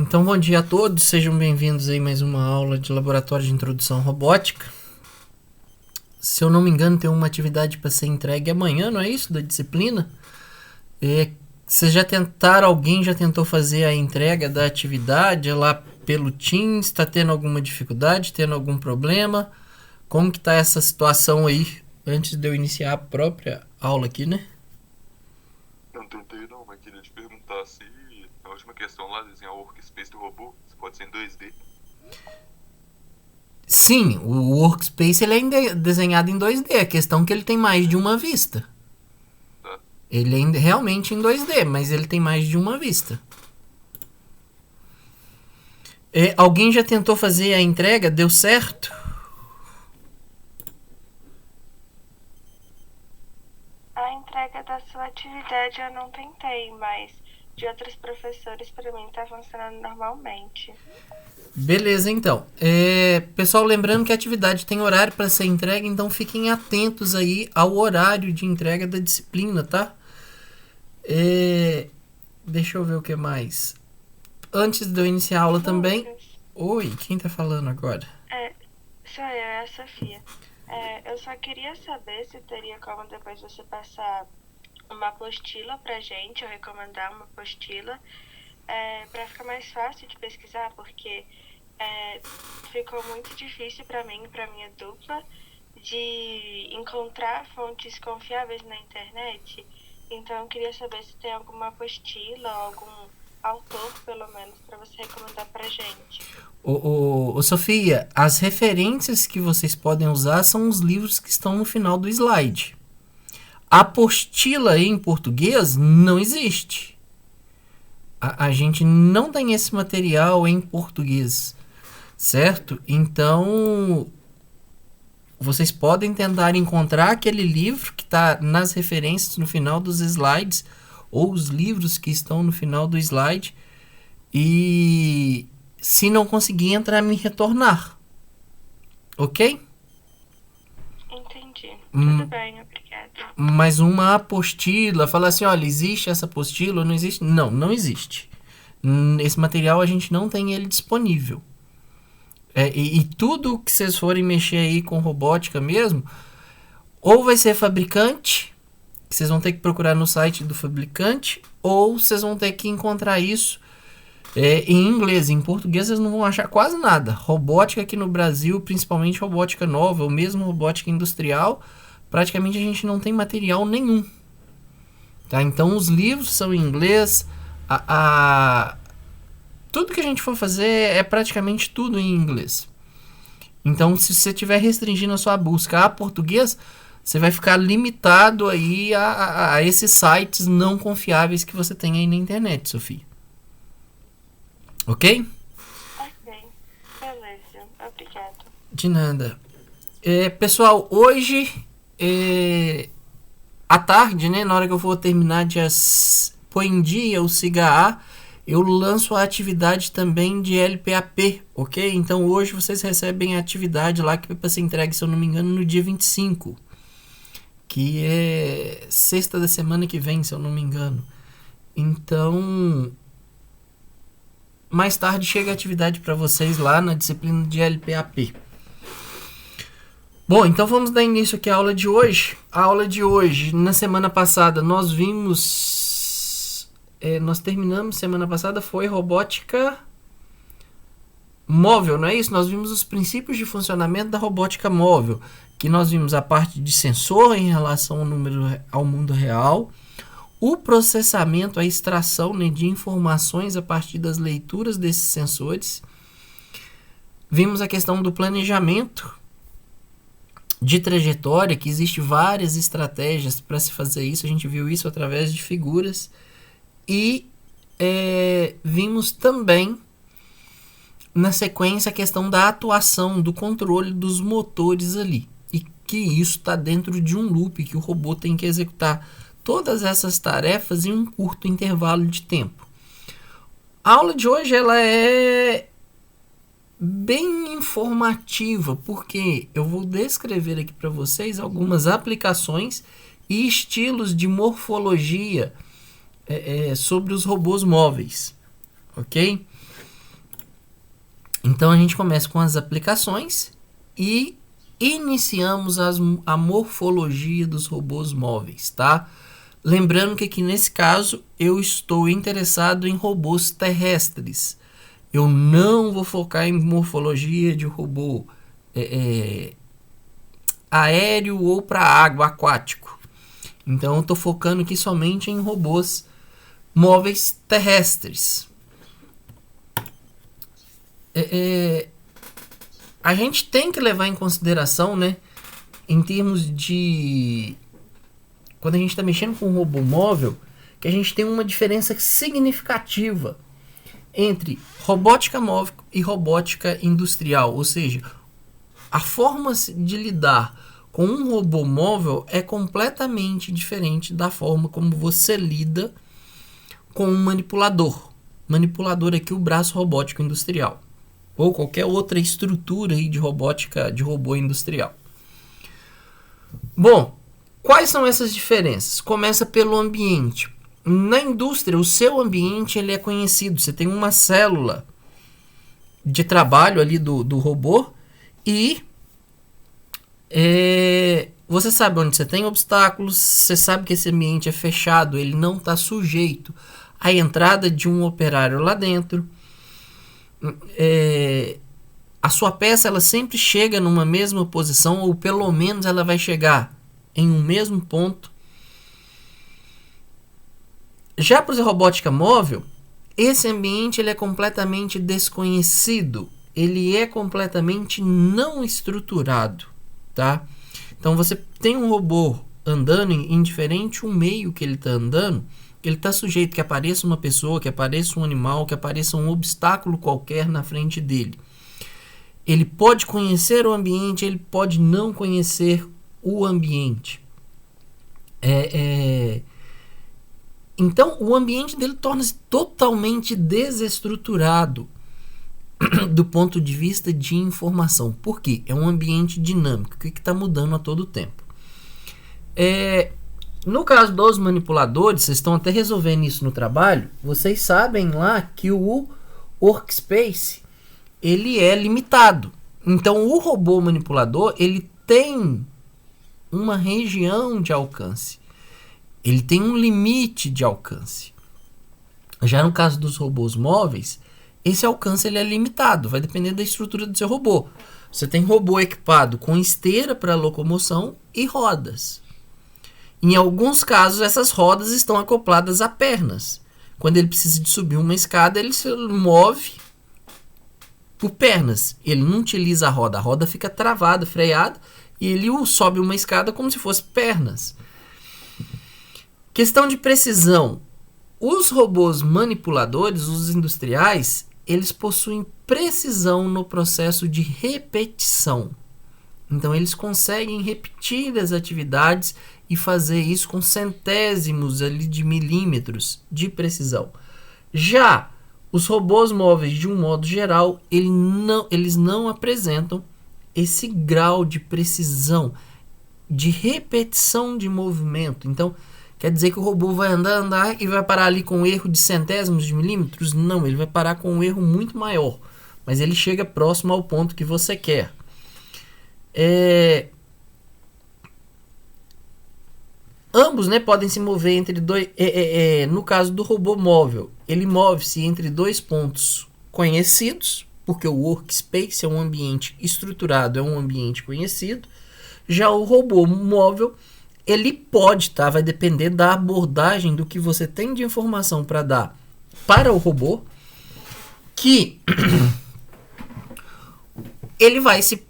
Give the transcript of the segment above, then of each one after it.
Então, bom dia a todos, sejam bem-vindos aí a mais uma aula de Laboratório de Introdução Robótica. Se eu não me engano, tem uma atividade para ser entregue amanhã, não é isso? Da disciplina. Vocês já tentaram, alguém já tentou fazer a entrega da atividade lá pelo Teams? Está tendo alguma dificuldade, tendo algum problema? Como que está essa situação aí, antes de eu iniciar a própria aula aqui, né? Não tentei não, mas queria te perguntar se a última questão lá, desenhar o workspace do robô, se pode ser em 2D. Sim, o Workspace ele é desenhado em 2D, a questão é que ele tem mais de uma vista. Tá? Ele é realmente em 2D, mas ele tem mais de uma vista. Alguém já tentou fazer a entrega? Deu certo? A entrega da sua atividade eu não tentei, mas de outros professores para mim tá funcionando normalmente. Beleza, então. Pessoal, lembrando que a atividade tem horário para ser entregue, então fiquem atentos aí ao horário de entrega da disciplina, tá? Deixa eu ver o que mais. Antes de eu iniciar a aula também... Lucas, Oi, quem tá falando agora? sou eu, é a Sofia. Eu só queria saber se teria como depois você passar uma apostila pra gente, ou recomendar uma apostila, para ficar mais fácil de pesquisar, porque ficou muito difícil para mim e para minha dupla de encontrar fontes confiáveis na internet. Então eu queria saber se tem alguma apostila, algum autor, pelo menos, para você recomendar pra gente. Ô, Sofia, as referências que vocês podem usar são os livros que estão no final do slide. A apostila em português não existe. A gente não tem esse material em português, certo? Então, vocês podem tentar encontrar aquele livro que está nas referências no final dos slides, ou os livros que estão no final do slide, e se não conseguir entrar, me retornar. Ok? Entendi. Tudo bem, obrigada. Mas uma apostila, falar assim, olha, existe essa apostila ou não existe? Não, não existe. Esse material a gente não tem ele disponível. E tudo que vocês forem mexer aí com robótica mesmo, ou vai ser fabricante, que vocês vão ter que procurar no site do fabricante, ou vocês vão ter que encontrar isso em inglês. Em português vocês não vão achar quase nada. Robótica aqui no Brasil, principalmente robótica nova, ou mesmo robótica industrial, praticamente a gente não tem material nenhum. Tá? Então os livros são em inglês, tudo que a gente for fazer é praticamente tudo em inglês. Então, se você estiver restringindo a sua busca a português, você vai ficar limitado aí a esses sites não confiáveis que você tem aí na internet, Sofia. Ok? Ok, beleza, obrigada. De nada. Pessoal, hoje, à tarde, né, na hora que eu for terminar de pôr em dia o SIGA-A, eu lanço a atividade também de LPAP, ok? Então hoje vocês recebem a atividade lá que vai para ser entregue, se eu não me engano, no dia 25. Que é sexta da semana que vem, se eu não me engano. Então, mais tarde chega a atividade para vocês lá na disciplina de LPAP. Bom, então vamos dar início aqui à aula de hoje. A aula de hoje, na semana passada, nós terminamos, semana passada foi robótica móvel, não é isso? Nós vimos os princípios de funcionamento da robótica móvel, que nós vimos a parte de sensor em relação ao mundo real, o processamento, a extração, né, de informações a partir das leituras desses sensores. Vimos a questão do planejamento de trajetória, que existe várias estratégias para se fazer isso, a gente viu isso através de figuras. E vimos também, na sequência, a questão da atuação, do controle dos motores ali. E que isso está dentro de um loop, que o robô tem que executar todas essas tarefas em um curto intervalo de tempo. A aula de hoje ela é bem informativa, porque eu vou descrever aqui para vocês algumas aplicações e estilos de morfologia sobre os robôs móveis, ok? Então a gente começa com as aplicações e iniciamos a morfologia dos robôs móveis, tá? Lembrando que aqui nesse caso eu estou interessado em robôs terrestres. Eu não vou focar em morfologia de robô aéreo ou para água, aquático. Então eu estou focando aqui somente em robôs móveis terrestres. A gente tem que levar em consideração, né, em termos de... Quando a gente está mexendo com um robô móvel, que a gente tem uma diferença significativa entre robótica móvel e robótica industrial. Ou seja, a forma de lidar com um robô móvel é completamente diferente da forma como você lida com um manipulador. Manipulador aqui, o braço robótico industrial. Ou qualquer outra estrutura aí de robótica, de robô industrial. Bom, quais são essas diferenças? Começa pelo ambiente. Na indústria, o seu ambiente ele é conhecido. Você tem uma célula de trabalho ali do robô e você sabe onde você tem obstáculos, você sabe que esse ambiente é fechado, ele não está sujeito à entrada de um operário lá dentro. A sua peça ela sempre chega numa mesma posição, ou pelo menos ela vai chegar em um mesmo ponto. Já para a robótica móvel, esse ambiente ele é completamente desconhecido, ele é completamente não estruturado, tá? Então você tem um robô andando, indiferente o meio que ele está andando, ele está sujeito que apareça uma pessoa, que apareça um animal, que apareça um obstáculo qualquer na frente dele. Ele pode conhecer o ambiente, ele pode não conhecer o ambiente. Então, o ambiente dele torna-se totalmente desestruturado do ponto de vista de informação. Por quê? É um ambiente dinâmico, que está mudando a todo tempo. No caso dos manipuladores, vocês estão até resolvendo isso no trabalho, vocês sabem lá que o workspace ele é limitado. Então, o robô manipulador ele tem uma região de alcance. Ele tem um limite de alcance. Já no caso dos robôs móveis, esse alcance ele é limitado, vai depender da estrutura do seu robô. Você tem robô equipado com esteira para locomoção e rodas. Em alguns casos, essas rodas estão acopladas a pernas. Quando ele precisa de subir uma escada, ele se move por pernas. Ele não utiliza a roda fica travada, freada, e ele sobe uma escada como se fosse pernas. Questão de precisão. Os robôs manipuladores, os industriais, eles possuem precisão no processo de repetição. Então, eles conseguem repetir as atividades e fazer isso com centésimos ali de milímetros de precisão. Já os robôs móveis, de um modo geral, eles não apresentam esse grau de precisão, de repetição de movimento. Então, quer dizer que o robô vai andar e vai parar ali com um erro de centésimos de milímetros? Não, ele vai parar com um erro muito maior. Mas ele chega próximo ao ponto que você quer. Ambos, né, podem se mover entre dois... no caso do robô móvel, ele move-se entre dois pontos conhecidos, porque o workspace é um ambiente estruturado, é um ambiente conhecido. Já o robô móvel, ele pode, tá? Vai depender da abordagem do que você tem de informação para dar para o robô, que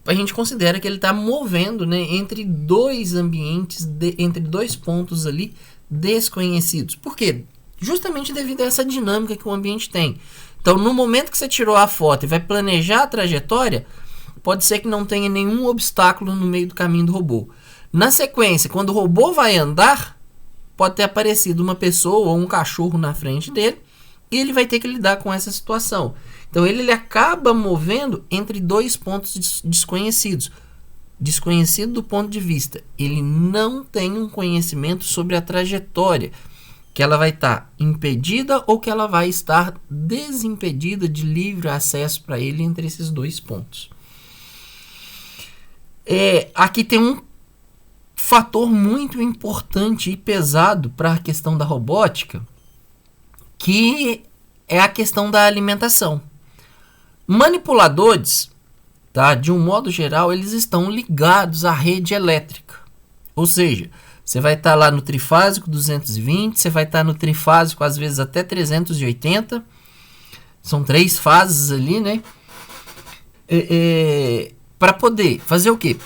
a gente considera que ele está movendo, né, entre dois ambientes, entre dois pontos ali desconhecidos. Por quê? Justamente devido a essa dinâmica que o ambiente tem. Então, no momento que você tirou a foto e vai planejar a trajetória, pode ser que não tenha nenhum obstáculo no meio do caminho do robô. Na sequência, quando o robô vai andar, pode ter aparecido uma pessoa ou um cachorro na frente dele e ele vai ter que lidar com essa situação. Então ele acaba movendo entre dois pontos desconhecidos. Desconhecido do ponto de vista, ele não tem um conhecimento sobre a trajetória. que ela vai estar impedida ou que ela vai estar desimpedida de livre acesso para ele entre esses dois pontos. Aqui tem um fator muito importante e pesado para a questão da robótica, que é a questão da alimentação. Manipuladores, tá, de um modo geral, eles estão ligados à rede elétrica. Ou seja, você vai estar lá no trifásico 220, você vai estar no trifásico às vezes até 380. São 3 fases ali, né? Para poder fazer o quê?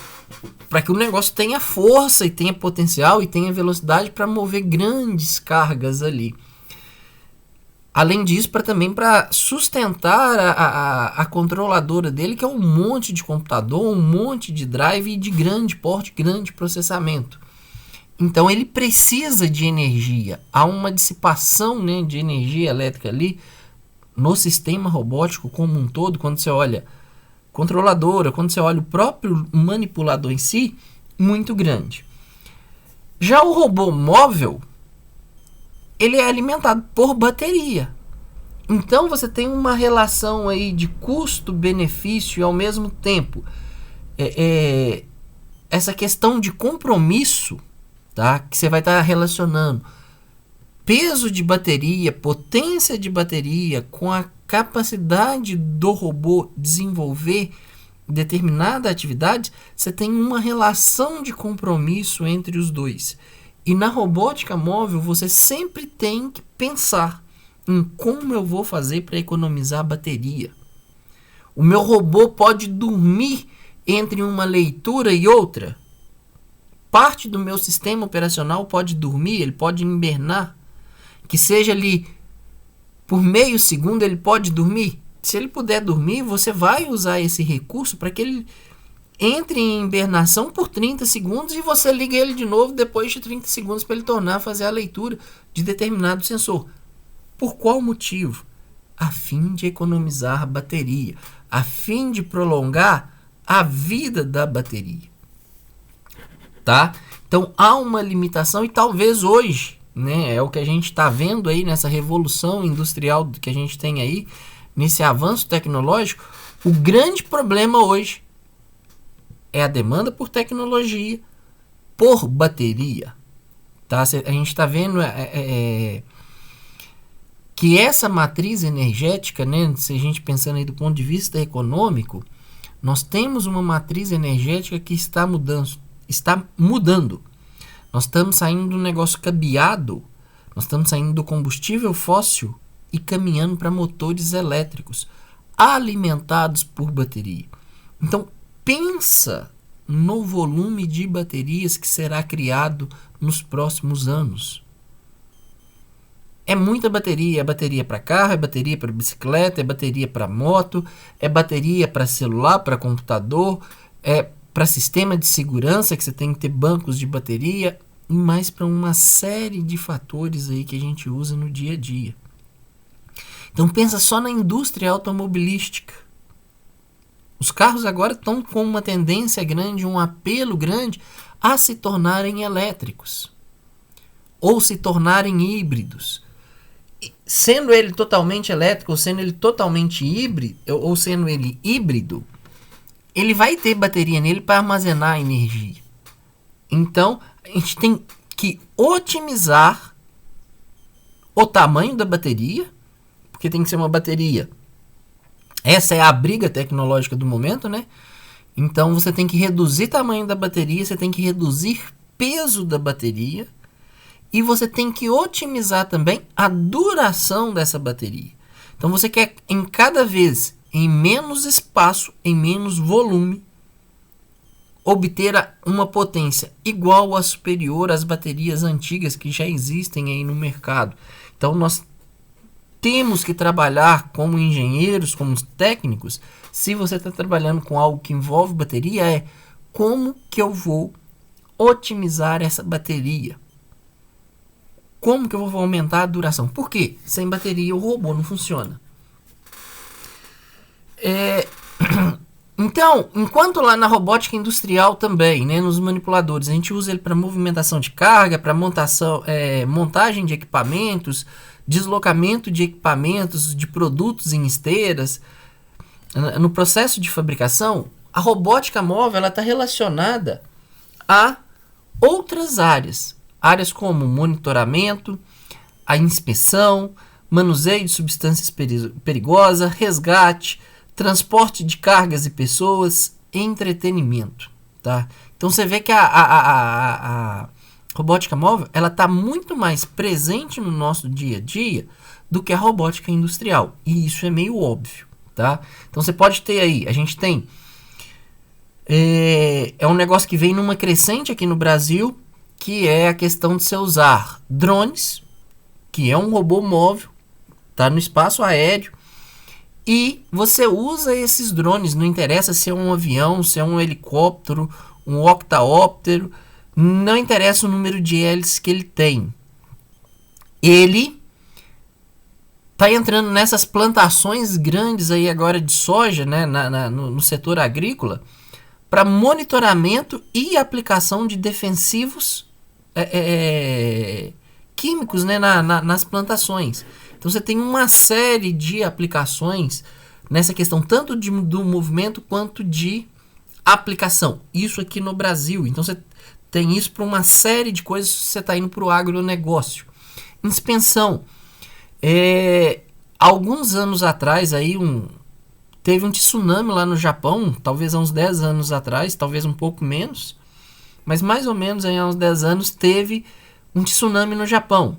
Para que o negócio tenha força e tenha potencial e tenha velocidade para mover grandes cargas ali. Além disso, também para sustentar a controladora dele, que é um monte de computador, um monte de drive de grande porte, grande processamento. Então ele precisa de energia. Há uma dissipação, né, de energia elétrica ali no sistema robótico como um todo. Quando você olha controladora, quando você olha o próprio manipulador em si, muito grande. Já o robô móvel, ele é alimentado por bateria. Então você tem uma relação aí de custo-benefício e ao mesmo tempo essa questão de compromisso, tá? Que você vai estar relacionando peso de bateria, potência de bateria com a capacidade do robô desenvolver determinada atividade. Você tem uma relação de compromisso entre os dois. E na robótica móvel você sempre tem que pensar em como eu vou fazer para economizar bateria. O meu robô pode dormir entre uma leitura e outra. Parte do meu sistema operacional pode dormir, ele pode hibernar. Que seja ali por meio segundo ele pode dormir. Se ele puder dormir, você vai usar esse recurso para que ele entre em hibernação por 30 segundos e você liga ele de novo depois de 30 segundos para ele tornar a fazer a leitura de determinado sensor. Por qual motivo? A fim de economizar a bateria, a fim de prolongar a vida da bateria. Tá? Então há uma limitação e talvez hoje, né, é o que a gente está vendo aí nessa revolução industrial que a gente tem aí, nesse avanço tecnológico, o grande problema hoje é a demanda por tecnologia, por bateria. Tá? A gente está vendo que essa matriz energética, né, se a gente pensando aí do ponto de vista econômico, nós temos uma matriz energética que está mudando. Nós estamos saindo do negócio cabeado, nós estamos saindo do combustível fóssil e caminhando para motores elétricos, alimentados por bateria. Então, pensa no volume de baterias que será criado nos próximos anos. É muita bateria. É bateria para carro, é bateria para bicicleta, é bateria para moto, é bateria para celular, para computador, é para sistema de segurança, que você tem que ter bancos de bateria, e mais para uma série de fatores aí que a gente usa no dia a dia. Então pensa só na indústria automobilística. Os carros agora estão com uma tendência grande, um apelo grande a se tornarem elétricos ou se tornarem híbridos. Sendo ele totalmente elétrico, ou sendo ele totalmente híbrido, ou sendo ele híbrido, ele vai ter bateria nele para armazenar energia. Então, a gente tem que otimizar o tamanho da bateria, porque tem que ser uma bateria. Essa é a briga tecnológica do momento, né? Então, você tem que reduzir o tamanho da bateria, você tem que reduzir peso da bateria e você tem que otimizar também a duração dessa bateria. Então, você quer em cada vez, em menos espaço, em menos volume, obter uma potência igual ou superior às baterias antigas que já existem aí no mercado. Então, nós temos que trabalhar como engenheiros, como técnicos. Se você está trabalhando com algo que envolve bateria, como que eu vou otimizar essa bateria? Como que eu vou aumentar a duração? Por quê? Sem bateria o robô não funciona. Então, enquanto lá na robótica industrial também, né, nos manipuladores, a gente usa ele para movimentação de carga, para montagem de equipamentos, deslocamento de equipamentos, de produtos em esteiras, no processo de fabricação, a robótica móvel está relacionada a outras áreas. Áreas como monitoramento, a inspeção, manuseio de substâncias perigosas, resgate, transporte de cargas e pessoas, entretenimento, tá? Então você vê que a robótica móvel ela está muito mais presente no nosso dia a dia do que a robótica industrial, e isso é meio óbvio, tá? Então você pode ter aí, a gente tem é um negócio que vem numa crescente aqui no Brasil, que é a questão de você usar drones, que é um robô móvel, tá no espaço aéreo, e você usa esses drones, não interessa se é um avião, se é um helicóptero, um octaóptero, não interessa o número de hélices que ele tem. Ele está entrando nessas plantações grandes aí agora de soja, né, no setor agrícola, para monitoramento e aplicação de defensivos químicos, né, nas plantações. Então você tem uma série de aplicações nessa questão, tanto do movimento quanto de aplicação. Isso aqui no Brasil. Então você tem isso para uma série de coisas se você está indo para o agronegócio. Inspeção. Alguns anos atrás, aí, teve um tsunami lá no Japão, talvez há uns 10 anos atrás, talvez um pouco menos, mas mais ou menos aí, há uns 10 anos teve um tsunami no Japão.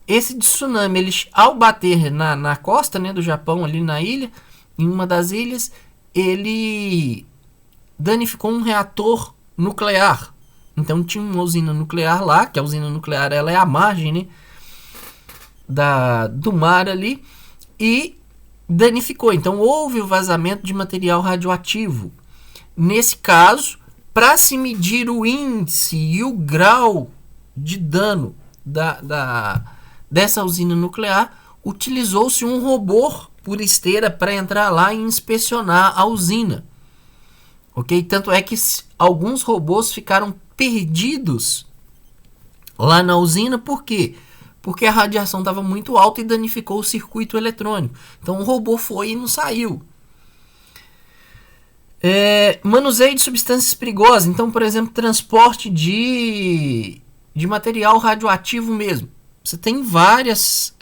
Esse tsunami, ele, ao bater na costa, né, do Japão, ali na ilha, em uma das ilhas, ele danificou um reator nuclear. Então tinha uma usina nuclear lá, que a usina nuclear ela é a margem, né, do mar ali, e danificou. Então houve o vazamento de material radioativo. Nesse caso, para se medir o índice e o grau de dano dessa usina nuclear, utilizou-se um robô por esteira para entrar lá e inspecionar a usina. Ok? Tanto é que alguns robôs ficaram perdidos lá na usina. Por quê? Porque a radiação estava muito alta e danificou o circuito eletrônico. Então o robô foi e não saiu. Manuseio de substâncias perigosas. Então, por exemplo, transporte de material radioativo mesmo. Você tem várias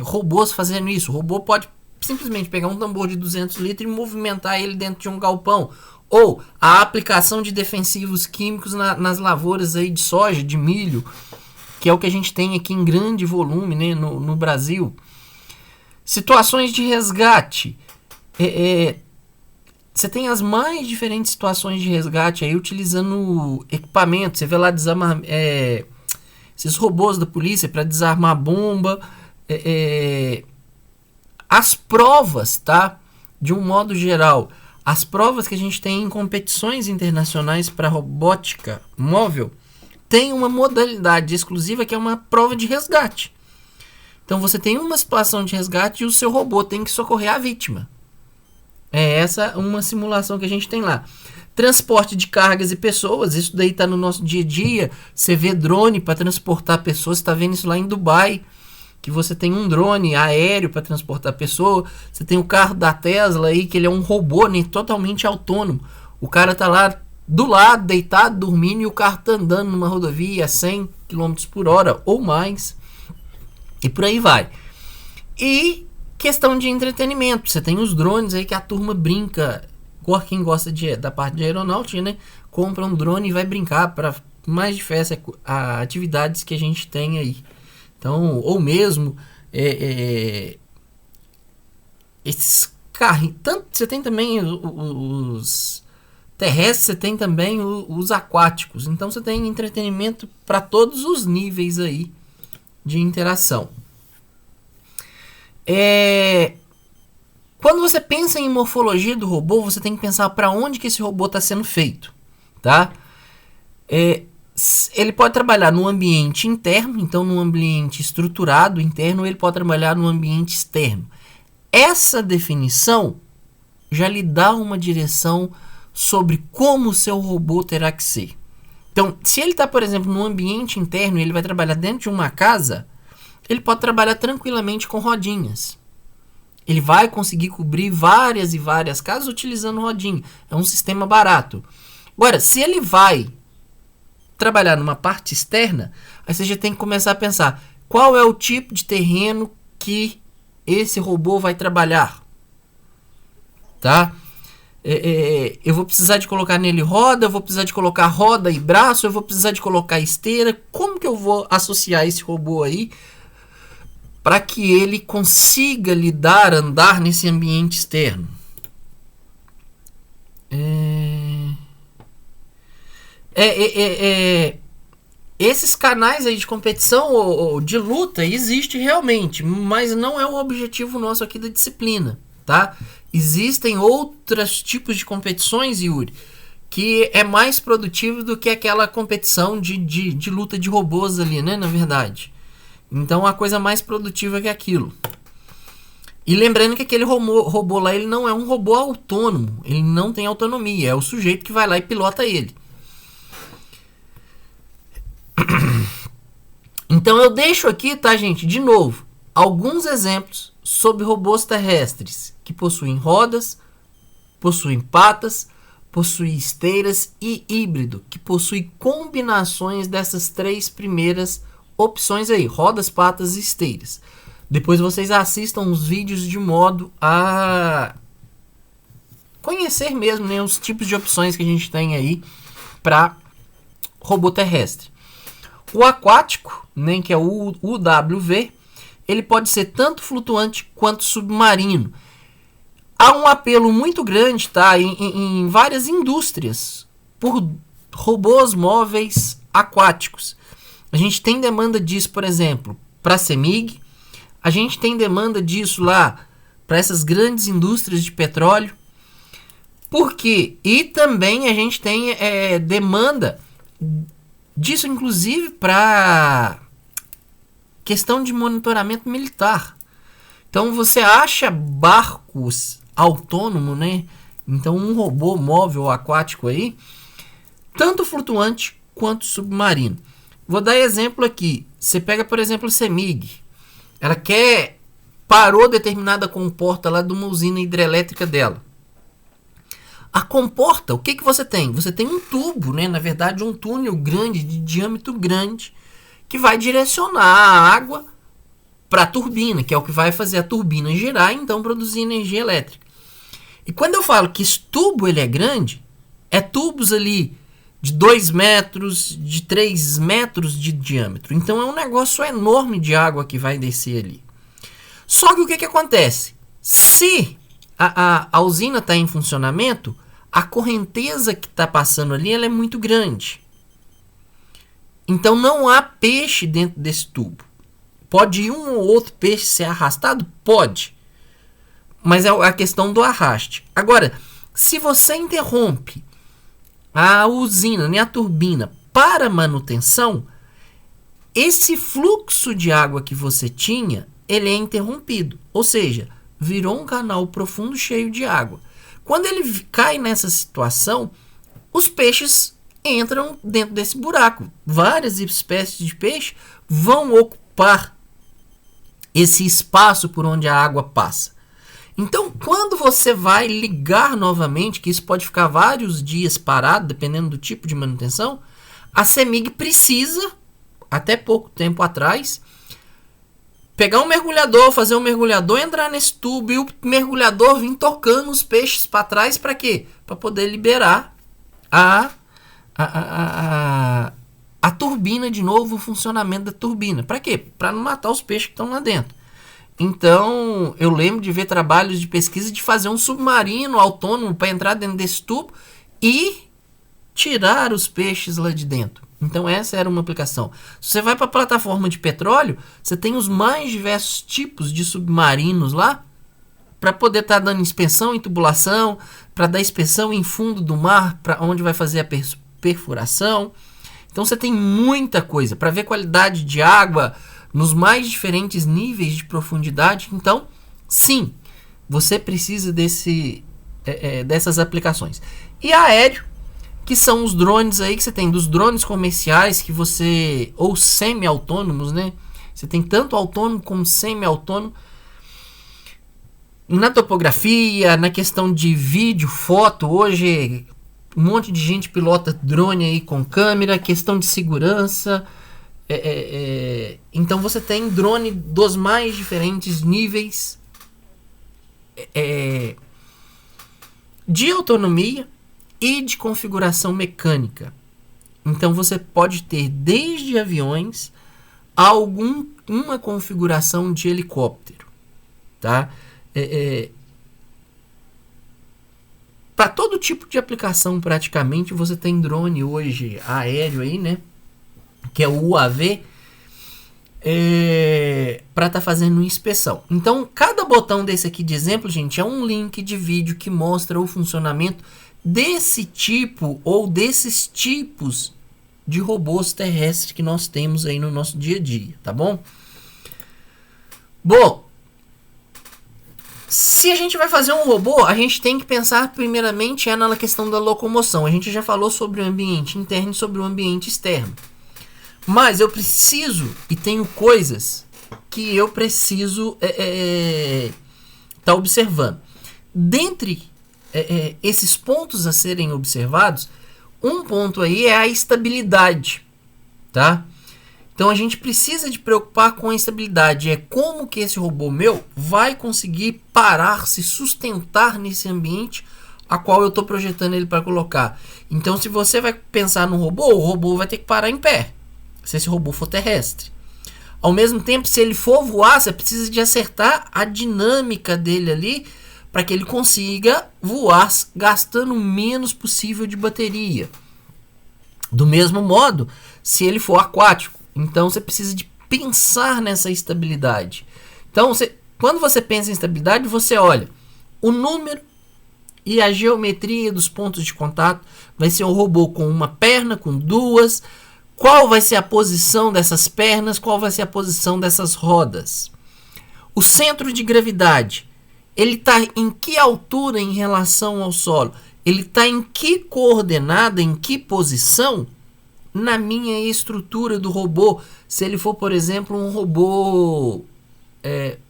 robôs fazendo isso. O robô pode simplesmente pegar um tambor de 200 litros e movimentar ele dentro de um galpão. Ou a aplicação de defensivos químicos nas lavouras aí de soja, de milho, que é o que a gente tem aqui em grande volume, né, no Brasil. Situações de resgate. Você tem as mais diferentes situações de resgate aí utilizando equipamento. Você vê lá esses robôs da polícia para desarmar bomba. As provas, tá? De um modo geral, as provas que a gente tem em competições internacionais para robótica móvel tem uma modalidade exclusiva que é uma prova de resgate. Então você tem uma situação de resgate e o seu robô tem que socorrer a vítima. É essa uma simulação que a gente tem lá. Transporte de cargas e pessoas, isso daí está no nosso dia a dia. Você vê drone para transportar pessoas, você está vendo isso lá em Dubai, que você tem um drone aéreo para transportar pessoa. Você tem o carro da Tesla aí, que ele é um robô, né, totalmente autônomo. O cara tá lá do lado, deitado, dormindo, e o carro tá andando numa rodovia a 100 km por hora ou mais. E por aí vai. E questão de entretenimento. Você tem os drones aí que a turma brinca. Quem gosta da parte de aeronáutica, né? Compra um drone e vai brincar para mais diversas atividades que a gente tem aí. Então, ou mesmo esses carros. Tanto você tem também os terrestres, você tem também os aquáticos. Então você tem entretenimento para todos os níveis aí de interação. Quando você pensa em morfologia do robô, você tem que pensar para onde que esse robô está sendo feito, tá? Ele pode trabalhar no ambiente interno, então no ambiente estruturado interno, ele pode trabalhar no ambiente externo. Essa definição já lhe dá uma direção sobre como o seu robô terá que ser. Então, se ele está, por exemplo, no ambiente interno e ele vai trabalhar dentro de uma casa, ele pode trabalhar tranquilamente com rodinhas. Ele vai conseguir cobrir várias e várias casas utilizando rodinha. É um sistema barato. Agora, se ele vai trabalhar numa parte externa, aí você já tem que começar a pensar qual é o tipo de terreno que esse robô vai trabalhar. Tá? Eu vou precisar de colocar nele roda, eu vou precisar de colocar roda e braço, eu vou precisar de colocar esteira. Como que eu vou associar esse robô aí para que ele consiga andar nesse ambiente externo? Esses canais aí de competição ou de luta existem realmente, mas não é o objetivo nosso aqui da disciplina, tá? Existem outros tipos de competições, Yuri, que é mais produtivo do que aquela competição de luta de robôs ali, né, na verdade. Então, a coisa mais produtiva que aquilo. E lembrando que aquele robô lá, ele não é um robô autônomo, ele não tem autonomia, é o sujeito que vai lá e pilota ele. Então eu deixo aqui, tá, gente, de novo, alguns exemplos sobre robôs terrestres que possuem rodas, possuem patas, possuem esteiras e híbrido, que possui combinações dessas três primeiras opções aí, rodas, patas e esteiras. Depois vocês assistam os vídeos de modo a conhecer mesmo, né, os tipos de opções que a gente tem aí para robô terrestre. O aquático, né, que é o UWV, ele pode ser tanto flutuante quanto submarino. Há um apelo muito grande, tá, em várias indústrias por robôs móveis aquáticos. A gente tem demanda disso, por exemplo, para a CEMIG. A gente tem demanda disso lá para essas grandes indústrias de petróleo. Por quê? E também a gente tem demanda disso, inclusive, para questão de monitoramento militar. Então, você acha barcos autônomos, né? Então, um robô móvel aquático aí, tanto flutuante quanto submarino. Vou dar exemplo aqui. Você pega, por exemplo, a CEMIG. Ela parou determinada comporta lá de uma usina hidrelétrica dela. A comporta, o que você tem? Você tem um tubo, né? Na verdade, um túnel grande, de diâmetro grande, que vai direcionar a água para a turbina, que é o que vai fazer a turbina girar e então produzir energia elétrica. E quando eu falo que esse tubo ele é grande, é tubos ali de 2 metros, de 3 metros de diâmetro. Então é um negócio enorme de água que vai descer ali. Só que o que acontece? Se a usina está em funcionamento, a correnteza que está passando ali ela é muito grande. Então não há peixe dentro desse tubo. Pode ir um ou outro peixe ser arrastado? Pode. Mas é a questão do arraste. Agora, se você interrompe a usina, né, a turbina, para manutenção, esse fluxo de água que você tinha, ele é interrompido. Ou seja, virou um canal profundo cheio de água. Quando ele cai nessa situação, os peixes entram dentro desse buraco. Várias espécies de peixe vão ocupar esse espaço por onde a água passa. Então, quando você vai ligar novamente, que isso pode ficar vários dias parado, dependendo do tipo de manutenção, a CEMIG precisa, até pouco tempo atrás, pegar um mergulhador, fazer um mergulhador, entrar nesse tubo e o mergulhador vir tocando os peixes para trás, para quê? Para poder liberar a turbina de novo, o funcionamento da turbina. Para quê? Para não matar os peixes que estão lá dentro. Então, eu lembro de ver trabalhos de pesquisa de fazer um submarino autônomo para entrar dentro desse tubo e tirar os peixes lá de dentro. Então, essa era uma aplicação. Se você vai para a plataforma de petróleo, você tem os mais diversos tipos de submarinos lá para poder estar dando inspeção em tubulação, para dar inspeção em fundo do mar, para onde vai fazer a perfuração. Então, você tem muita coisa para ver qualidade de água nos mais diferentes níveis de profundidade. Então, sim, você precisa desse dessas aplicações. E aéreo, que são os drones aí que você tem, dos drones comerciais que você, ou semi-autônomos, né? Você tem tanto autônomo como semi-autônomo na topografia, na questão de vídeo, foto. Hoje um monte de gente pilota drone aí com câmera, questão de segurança. Então você tem drone dos mais diferentes níveis de autonomia e de configuração mecânica. Então você pode ter desde aviões a uma configuração de helicóptero, tá? Para todo tipo de aplicação praticamente você tem drone hoje aéreo aí, né? Que é o UAV, para estar fazendo inspeção. Então cada botão desse aqui de exemplo, gente, é um link de vídeo que mostra o funcionamento desse tipo ou desses tipos de robôs terrestres que nós temos aí no nosso dia a dia, tá bom? Bom, se a gente vai fazer um robô, a gente tem que pensar primeiramente na questão da locomoção. A gente já falou sobre o ambiente interno e sobre o ambiente externo. Mas eu preciso, e tenho coisas que eu preciso tá observando. Dentre esses pontos a serem observados, um ponto aí é a estabilidade, tá? Então a gente precisa de preocupar com a estabilidade. É como que esse robô meu vai conseguir parar, se sustentar nesse ambiente a qual eu estou projetando ele para colocar. Então se você vai pensar no robô, o robô vai ter que parar em pé, se esse robô for terrestre. Ao mesmo tempo, se ele for voar, você precisa de acertar a dinâmica dele ali para que ele consiga voar gastando o menos possível de bateria. Do mesmo modo, se ele for aquático, então você precisa de pensar nessa estabilidade. Então, quando você pensa em estabilidade, você olha o número e a geometria dos pontos de contato. Vai ser um robô com uma perna, com duas. Qual vai ser a posição dessas pernas? Qual vai ser a posição dessas rodas? O centro de gravidade, ele está em que altura em relação ao solo? Ele está em que coordenada, em que posição na minha estrutura do robô? Se ele for, por exemplo, um robô,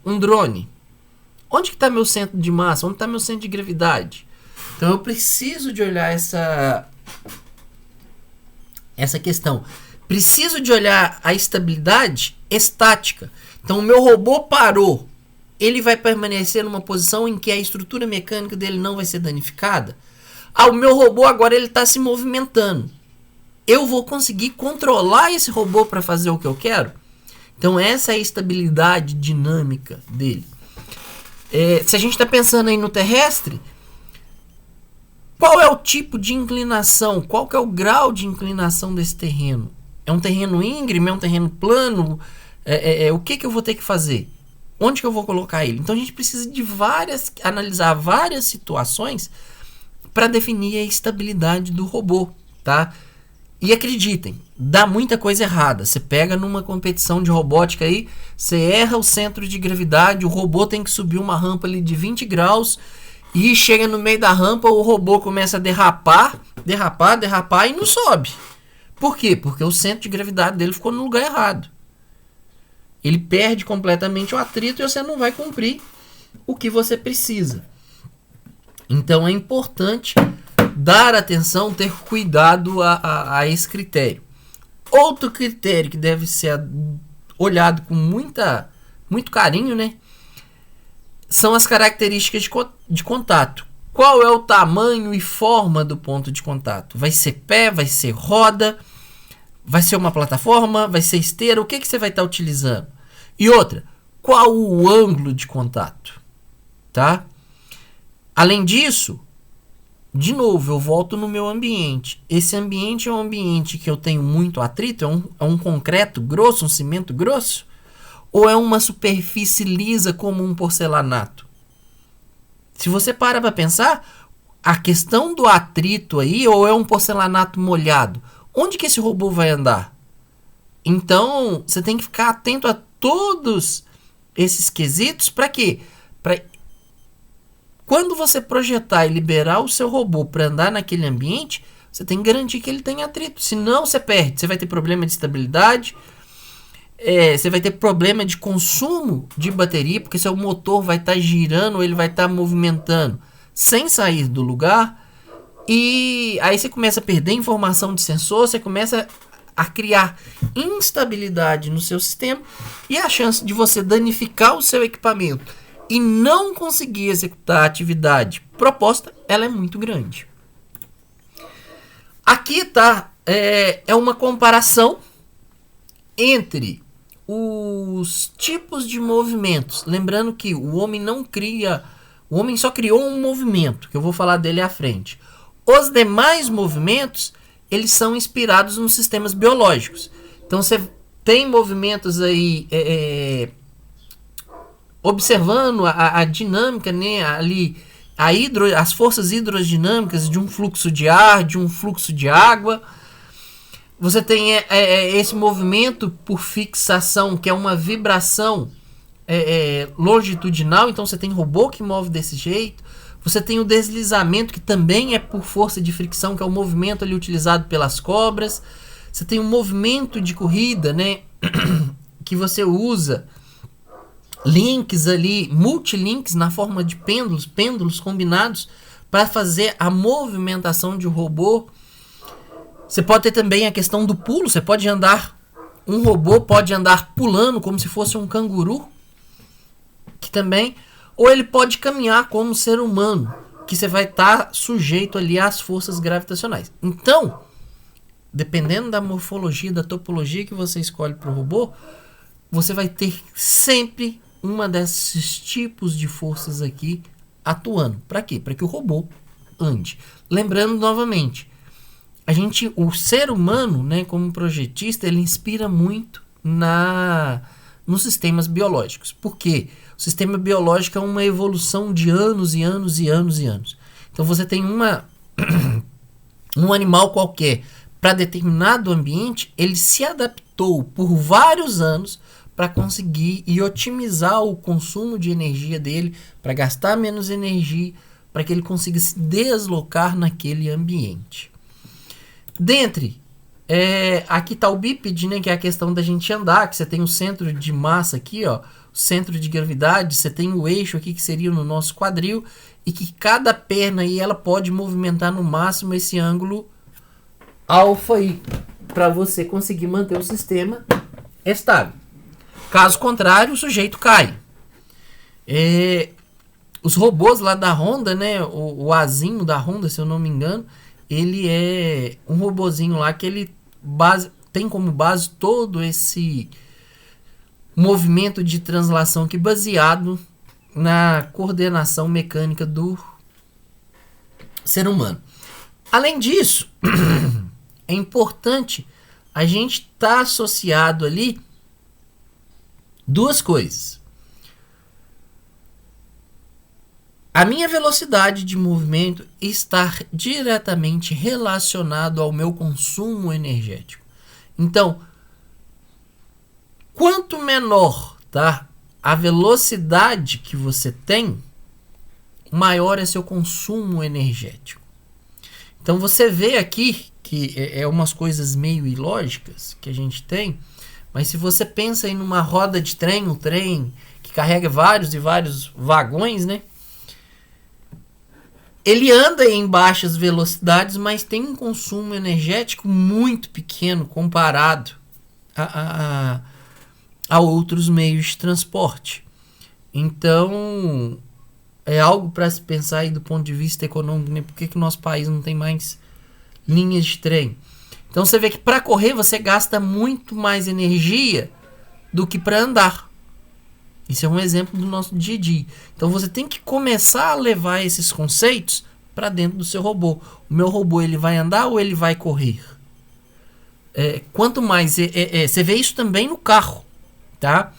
um drone. Onde que está meu centro de massa? Onde está meu centro de gravidade? Então eu preciso de olhar essa questão. Preciso de olhar a estabilidade estática. Então o meu robô parou. Ele vai permanecer numa posição em que a estrutura mecânica dele não vai ser danificada? O meu robô agora ele está se movimentando. Eu vou conseguir controlar esse robô para fazer o que eu quero? Então essa é a estabilidade dinâmica dele. Se a gente está pensando aí no terrestre, qual é o tipo de inclinação? Qual que é o grau de inclinação desse terreno? É um terreno íngreme? É um terreno plano? O que eu vou ter que fazer? Onde que eu vou colocar ele? Então a gente precisa de analisar várias situações para definir a estabilidade do robô, tá? E acreditem, dá muita coisa errada. Você pega numa competição de robótica aí, você erra o centro de gravidade, o robô tem que subir uma rampa ali de 20 graus e chega no meio da rampa, o robô começa a derrapar e não sobe. Por quê? Porque o centro de gravidade dele ficou no lugar errado. Ele perde completamente o atrito e você não vai cumprir o que você precisa. Então é importante dar atenção, ter cuidado a esse critério. Outro critério que deve ser olhado com muito carinho, né? São as características de contato. Qual é o tamanho e forma do ponto de contato? Vai ser pé, vai ser roda, vai ser uma plataforma, vai ser esteira? O que você vai estar utilizando? E outra, qual o ângulo de contato? Tá? Além disso, de novo, eu volto no meu ambiente. Esse ambiente é um ambiente que eu tenho muito atrito? É um concreto grosso, um cimento grosso? Ou é uma superfície lisa como um porcelanato? Se você para pensar, a questão do atrito aí, ou é um porcelanato molhado? Onde que esse robô vai andar? Então, você tem que ficar atento a todos esses quesitos. Para quê? Para quando você projetar e liberar o seu robô para andar naquele ambiente, você tem que garantir que ele tem atrito. Senão você perde. Você vai ter problema de estabilidade, você vai ter problema de consumo de bateria, porque seu motor vai estar girando ou ele vai estar movimentando sem sair do lugar. E aí você começa a perder informação de sensor, você começa a criar instabilidade no seu sistema, e a chance de você danificar o seu equipamento e não conseguir executar a atividade proposta, ela é muito grande. Aqui tá é uma comparação entre os tipos de movimentos. Lembrando que o homem só criou um movimento, que eu vou falar dele à frente. Os demais movimentos, eles são inspirados nos sistemas biológicos. Então você tem movimentos aí observando a dinâmica, né, ali, as forças hidrodinâmicas de um fluxo de ar, de um fluxo de água. Você tem esse movimento por fixação, que é uma vibração longitudinal. Então você tem robô que move desse jeito. Você tem o deslizamento, que também é por força de fricção, que é o movimento ali utilizado pelas cobras. Você tem o movimento de corrida, né, que você usa links ali, multilinks na forma de pêndulos combinados para fazer a movimentação de um robô. Você pode ter também a questão do pulo. Você pode um robô pode andar pulando como se fosse um canguru, que também... Ou ele pode caminhar como um ser humano, que você vai estar sujeito ali às forças gravitacionais. Então, dependendo da morfologia, da topologia que você escolhe para o robô, você vai ter sempre uma desses tipos de forças aqui atuando. Para quê? Para que o robô ande. Lembrando novamente, o ser humano, né, como projetista, ele inspira muito nos sistemas biológicos. Por quê? O sistema biológico é uma evolução de anos e anos e anos e anos. Então você tem um animal qualquer para determinado ambiente, ele se adaptou por vários anos para conseguir e otimizar o consumo de energia dele, para gastar menos energia, para que ele consiga se deslocar naquele ambiente. Aqui está o bípede, né, que é a questão da gente andar, que você tem o centro de massa aqui, ó, o centro de gravidade, você tem o eixo aqui que seria no nosso quadril, e que cada perna aí ela pode movimentar no máximo esse ângulo alfa aí, para você conseguir manter o sistema estável. Caso contrário, o sujeito cai. Os robôs lá da Honda, né, o Azinho da Honda, se eu não me engano, ele é um robozinho lá que ele tem como base todo esse movimento de translação aqui baseado na coordenação mecânica do ser humano. Além disso, é importante a gente estar associado ali duas coisas. A minha velocidade de movimento está diretamente relacionado ao meu consumo energético. Então, quanto menor, tá, a velocidade que você tem, maior é seu consumo energético. Então você vê aqui que é umas coisas meio ilógicas que a gente tem, mas se você pensa em uma roda de trem, um trem que carrega vários e vários vagões, né? Ele anda em baixas velocidades, mas tem um consumo energético muito pequeno comparado a outros meios de transporte. Então, é algo para se pensar aí do ponto de vista econômico, né? Por que o nosso país não tem mais linhas de trem? Então, você vê que para correr você gasta muito mais energia do que para andar. Isso é um exemplo do nosso dia a dia. Então você tem que começar a levar esses conceitos para dentro do seu robô. O meu robô, ele vai andar ou ele vai correr? Quanto mais... você vê isso também no carro, tá?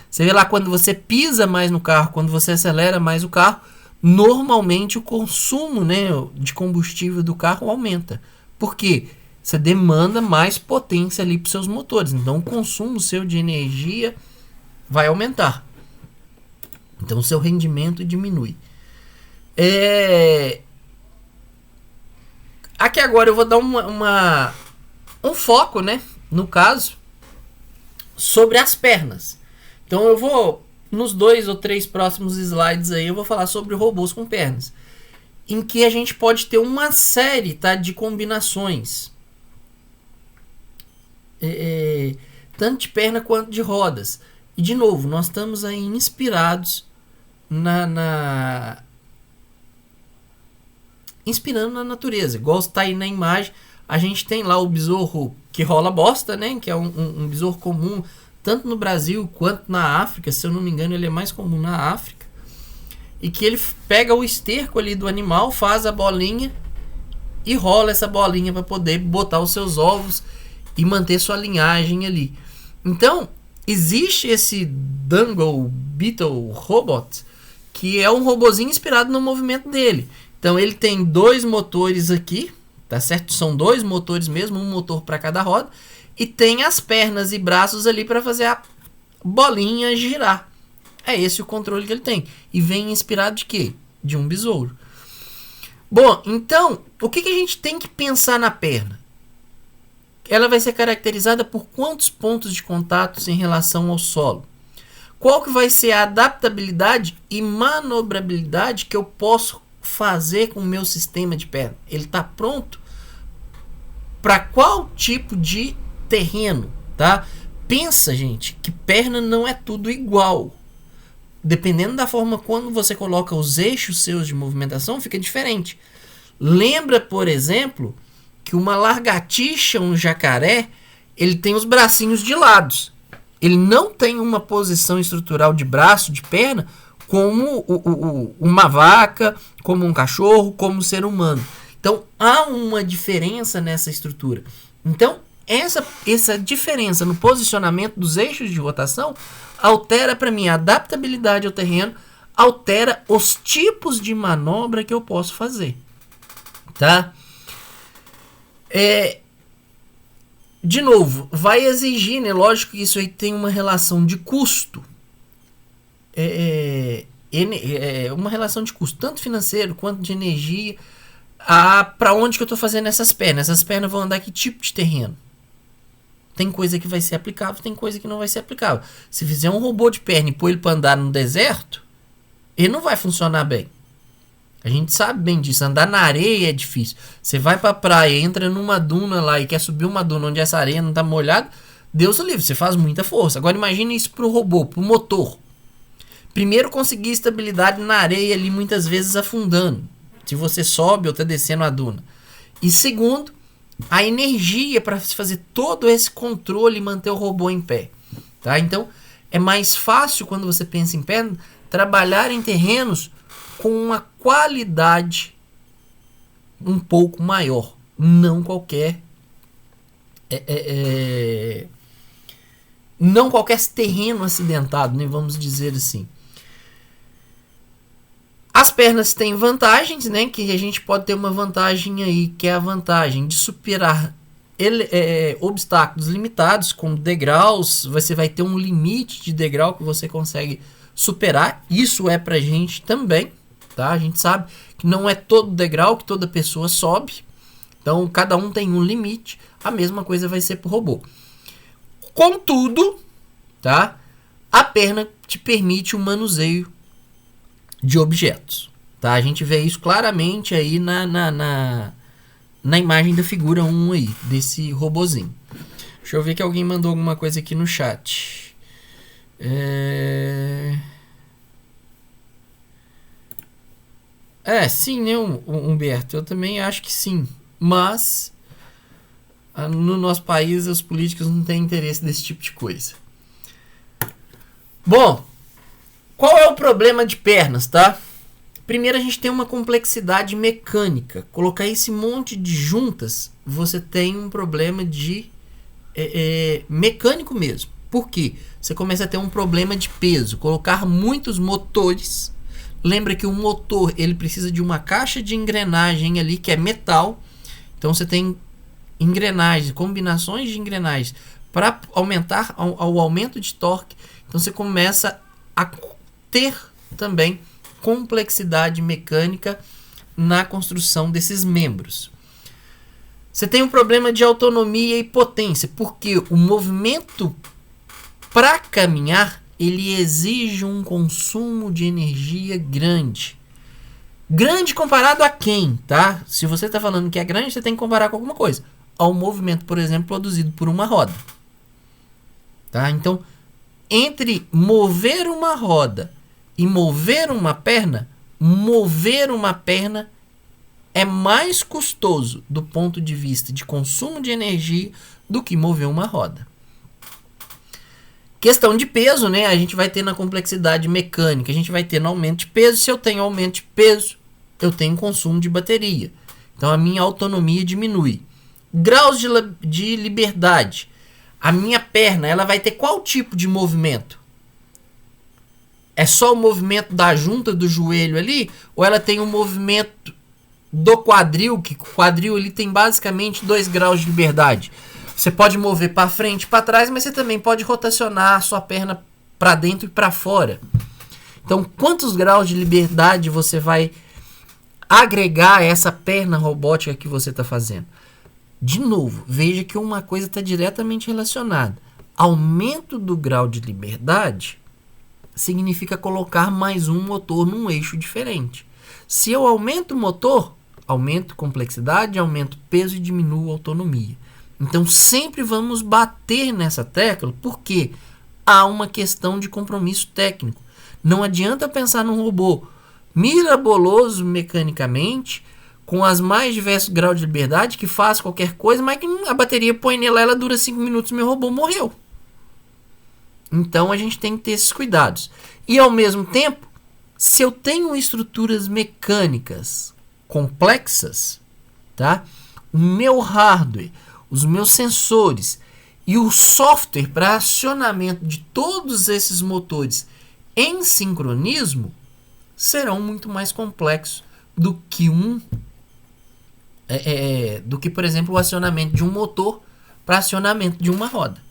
Você vê lá quando você pisa mais no carro, quando você acelera mais o carro, normalmente o consumo, né, de combustível do carro aumenta. Por quê? Você demanda mais potência ali para os seus motores. Então o consumo seu de energia vai aumentar. Então o seu rendimento diminui. Aqui agora eu vou dar um foco, né, no caso, sobre as pernas. Então eu vou, nos 2 ou 3 próximos slides aí, eu vou falar sobre robôs com pernas, em que a gente pode ter uma série, tá, de combinações, tanto de perna quanto de rodas. E de novo, nós estamos aí inspirados inspirando na natureza, igual está aí na imagem. A gente tem lá o besouro que rola bosta, né, que é um besouro comum tanto no Brasil quanto na África. Se eu não me engano, ele é mais comum na África, e que ele pega o esterco ali do animal, faz a bolinha e rola essa bolinha para poder botar os seus ovos e manter sua linhagem ali. Então existe esse Dangle Beetle Robot, que é um robozinho inspirado no movimento dele. Então ele tem 2 motores aqui, tá certo? São 2 motores mesmo, um motor para cada roda, e tem as pernas e braços ali para fazer a bolinha girar. É esse o controle que ele tem. E vem inspirado de quê? De um besouro. Bom, então, o que a gente tem que pensar na perna? Ela vai ser caracterizada por quantos pontos de contato em relação ao solo? Qual que vai ser a adaptabilidade e manobrabilidade que eu posso fazer com o meu sistema de perna? Ele está pronto para qual tipo de terreno, tá? Pensa, gente, que perna não é tudo igual. Dependendo da forma quando você coloca os eixos seus de movimentação, fica diferente. Lembra, por exemplo, que uma lagartixa, um jacaré, ele tem os bracinhos de lados. Ele não tem uma posição estrutural de braço, de perna, como uma vaca, como um cachorro, como um ser humano. Então, há uma diferença nessa estrutura. Então, essa diferença no posicionamento dos eixos de rotação altera para mim a adaptabilidade ao terreno, altera os tipos de manobra que eu posso fazer. Tá? De novo, vai exigir, né? Lógico que isso aí tem uma relação de custo. Uma relação de custo, tanto financeiro quanto de energia. Para onde que eu estou fazendo essas pernas? Essas pernas vão andar que tipo de terreno? Tem coisa que vai ser aplicável, tem coisa que não vai ser aplicável. Se fizer um robô de perna e pôr ele para andar no deserto, ele não vai funcionar bem. A gente sabe bem disso. Andar na areia é difícil. Você vai para a praia, entra numa duna lá e quer subir uma duna onde essa areia não está molhada, Deus o livre, você faz muita força. Agora imagine isso para o robô, para o motor. Primeiro, conseguir estabilidade na areia ali, muitas vezes afundando, se você sobe ou está descendo a duna. E segundo, a energia para fazer todo esse controle e manter o robô em pé. Tá? Então, é mais fácil, quando você pensa em perna, trabalhar em terrenos com uma qualidade um pouco maior. Não qualquer terreno acidentado, né, vamos dizer assim. As pernas têm vantagens, né? Que a gente pode ter uma vantagem aí, que é a vantagem de superar obstáculos limitados, como degraus. Você vai ter um limite de degrau que você consegue superar. Isso é pra gente também, tá? A gente sabe que não é todo degrau que toda pessoa sobe. Então, cada um tem um limite. A mesma coisa vai ser pro robô. Contudo, tá? A perna te permite o manuseio de objetos, tá? A gente vê isso claramente aí na imagem da figura 1 aí, desse robozinho. Deixa eu ver que alguém mandou alguma coisa aqui no chat. Sim, né, Humberto? Eu também acho que sim. Mas no nosso país os políticos não têm interesse desse tipo de coisa. Bom, qual é o problema de pernas, tá? Primeiro, a gente tem uma complexidade mecânica. Colocar esse monte de juntas, você tem um problema de mecânico mesmo. Por quê? Você começa a ter um problema de peso. Colocar muitos motores. Lembra que o motor ele precisa de uma caixa de engrenagem ali, que é metal. Então você tem engrenagens, combinações de engrenagens para aumentar o aumento de torque. Então você começa a ter também complexidade mecânica na construção desses membros. Você tem um problema de autonomia e potência, porque o movimento para caminhar ele exige um consumo de energia grande. Grande comparado a quem, tá? Se você está falando que é grande, você tem que comparar com alguma coisa. Ao movimento, por exemplo, produzido por uma roda. Tá? Então, entre mover uma roda e mover uma perna é mais custoso do ponto de vista de consumo de energia do que mover uma roda. Questão de peso, né? A gente vai ter na complexidade mecânica, a gente vai ter no aumento de peso. Se eu tenho aumento de peso, eu tenho consumo de bateria. Então a minha autonomia diminui. Graus de liberdade. A minha perna, ela vai ter qual tipo de movimento? É só o movimento da junta do joelho ali? Ou ela tem um movimento do quadril, que o quadril ali tem basicamente 2 graus de liberdade. Você pode mover para frente e para trás, mas você também pode rotacionar a sua perna para dentro e para fora. Então, quantos graus de liberdade você vai agregar a essa perna robótica que você está fazendo? De novo, veja que uma coisa está diretamente relacionada. Aumento do grau de liberdade significa colocar mais um motor num eixo diferente. Se eu aumento o motor, aumento complexidade, aumento peso e diminuo a autonomia. Então sempre vamos bater nessa tecla porque há uma questão de compromisso técnico. Não adianta pensar num robô miraboloso mecanicamente, com as mais diversos graus de liberdade, que faz qualquer coisa, mas que a bateria põe nela, ela dura 5 minutos e meu robô morreu. Então a gente tem que ter esses cuidados. E ao mesmo tempo, se eu tenho estruturas mecânicas complexas, tá? O meu hardware, os meus sensores e o software para acionamento de todos esses motores em sincronismo serão muito mais complexos do que por exemplo, o acionamento de um motor para acionamento de uma roda,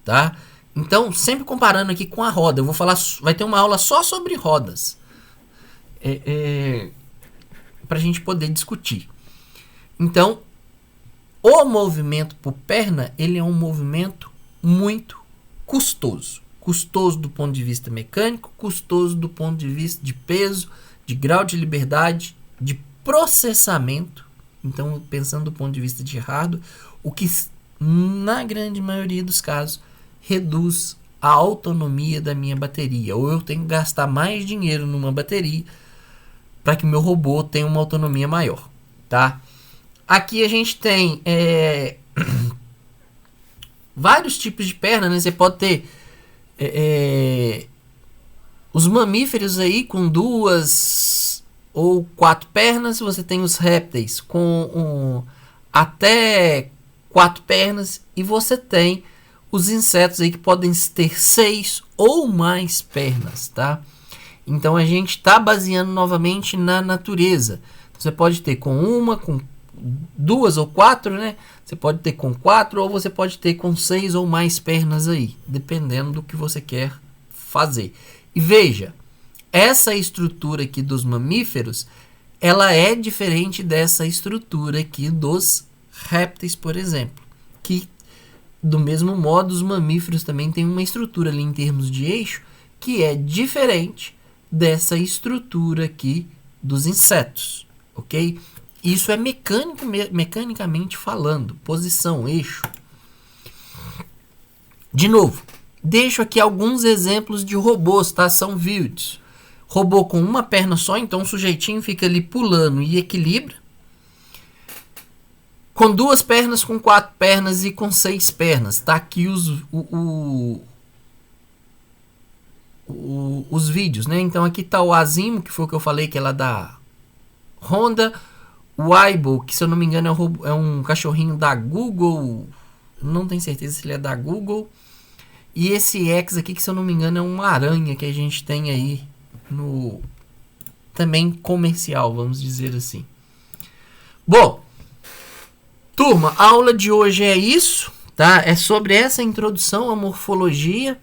tá? Então, sempre comparando aqui com a roda, eu vou falar, vai ter uma aula só sobre rodas, para a gente poder discutir. Então, o movimento por perna, ele é um movimento muito custoso. Custoso do ponto de vista mecânico, custoso do ponto de vista de peso, de grau de liberdade, de processamento. Então, pensando do ponto de vista de hardware, o que, na grande maioria dos casos, reduz a autonomia da minha bateria. Ou eu tenho que gastar mais dinheiro numa bateria para que o meu robô tenha uma autonomia maior, tá? Aqui a gente tem vários tipos de perna, né? Você pode ter os mamíferos aí com 2 ou 4 pernas. Você tem os répteis com até 4 pernas. E você tem os insetos aí que podem ter 6 ou mais pernas, tá? Então a gente está baseando novamente na natureza. Você pode ter com 2 ou 4, né? Você pode ter com 4 ou você pode ter com 6 ou mais pernas aí, dependendo do que você quer fazer. E veja, essa estrutura aqui dos mamíferos, ela é diferente dessa estrutura aqui dos répteis, por exemplo. Que, do mesmo modo, os mamíferos também têm uma estrutura ali em termos de eixo que é diferente dessa estrutura aqui dos insetos, ok? Isso é mecanicamente falando, posição, eixo. De novo, deixo aqui alguns exemplos de robôs, tá? São vídeos. Robô com uma perna só, então o sujeitinho fica ali pulando e equilibra. Com 2 pernas, com 4 pernas e com 6 pernas. Tá aqui os vídeos, né? Então aqui tá o Asimo, que foi o que eu falei, que é lá da Honda. O Aibo, que se eu não me engano é um cachorrinho da Google. Não tenho certeza se ele é da Google. E esse X aqui, que se eu não me engano é uma aranha que a gente tem aí no também comercial, vamos dizer assim. Bom, turma, a aula de hoje é isso, tá? É sobre essa introdução à morfologia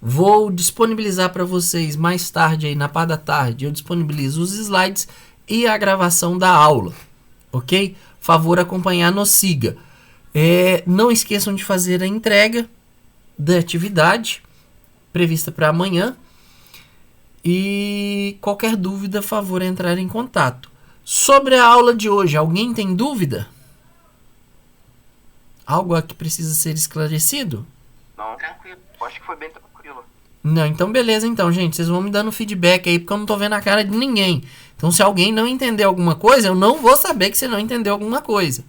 Vou disponibilizar para vocês mais tarde, aí na parte da tarde, eu disponibilizo os slides e a gravação da aula, ok? Favor acompanhar no Siga. Não esqueçam de fazer a entrega da atividade prevista para amanhã. E qualquer dúvida, favor entrar em contato. Sobre a aula de hoje, alguém tem dúvida? Algo que precisa ser esclarecido? Não, tranquilo. Acho que foi bem tranquilo. Não, então beleza, então, gente. Vocês vão me dando feedback aí, porque eu não tô vendo a cara de ninguém. Então, se alguém não entender alguma coisa, eu não vou saber que você não entendeu alguma coisa.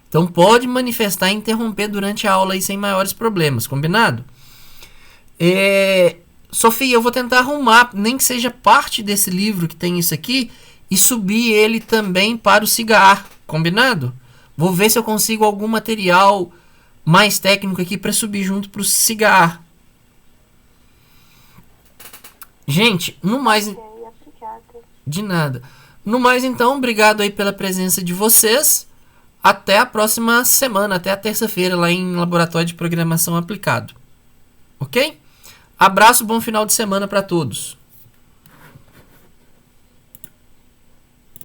Então, pode manifestar e interromper durante a aula aí sem maiores problemas, combinado? Sofia, eu vou tentar arrumar, nem que seja parte desse livro que tem isso aqui, e subir ele também para o Cigar, combinado? Vou ver se eu consigo algum material mais técnico aqui para subir junto para o Cigar. Gente, no mais... Obrigada. De nada. No mais, então, obrigado aí pela presença de vocês. Até a próxima semana, até a terça-feira, lá em Laboratório de Programação Aplicado. Ok? Abraço, bom final de semana para todos.